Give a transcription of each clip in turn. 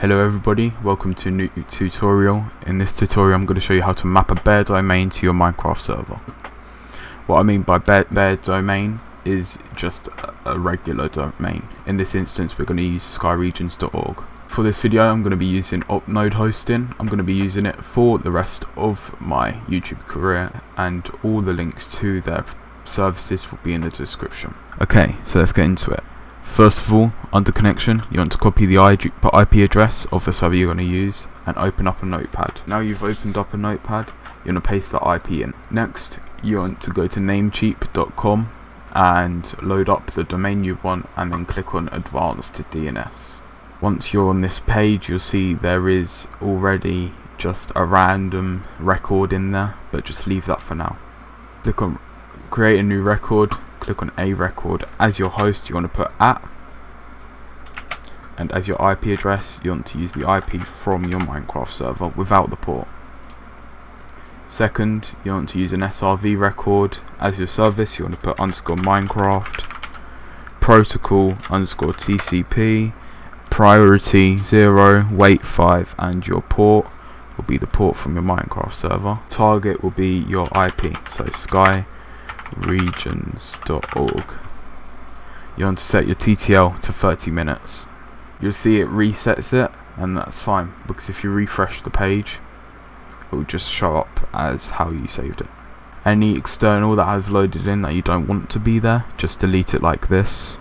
Hello everybody, welcome to a new tutorial. In this tutorial I'm going to show you how to map a bare domain to your Minecraft server. What I mean by bare domain is just a regular domain. In this instance we're going to use skyregions.org. For this video I'm going to be using Node hosting. I'm going to be using it for the rest of my YouTube career, and all the links to their services will be in the description. Okay, so let's get into it. First of all, under connection, you want to copy the IP address of the server you're going to use and open up a notepad. Now you've opened up a notepad, you're going to paste the IP in. Next, you want to go to namecheap.com and load up the domain you want, and then click on Advanced DNS. Once you're on this page, you'll see there is already just a random record in there, but just leave that for now. Click on Create a new record. Click on a record. As your host you want to put @ and as your IP address you want to use the IP from your Minecraft server without the port. Second, you want to use an SRV record. As your service you want to put _Minecraft, protocol _TCP, priority 0, wait 5, and your port will be the port from your Minecraft server. Target will be your IP, so skyregions.org. You want to set your TTL to 30 minutes. You'll see it resets it, and that's fine, because if you refresh the page it will just show up as how you saved it. Any external that has loaded in that you don't want to be there, just delete it like this.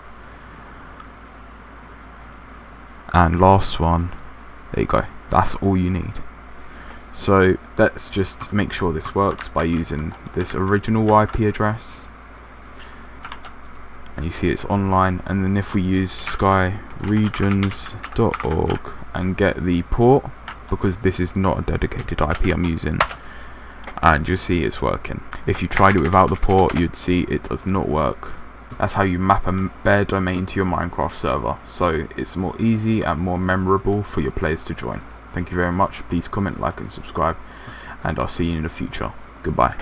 And last one, there you go, that's all you need. So let's just make sure this works by using this original IP address, and you see it's online. And then if we use skyregions.org and get the port, because this is not a dedicated IP I'm using, and you'll see it's working. If you tried it without the port you'd see it does not work. That's how you map a bare domain to your Minecraft server, so it's more easy and more memorable for your players to join. Thank you very much. Please comment, like and subscribe, and I'll see you in the future. Goodbye.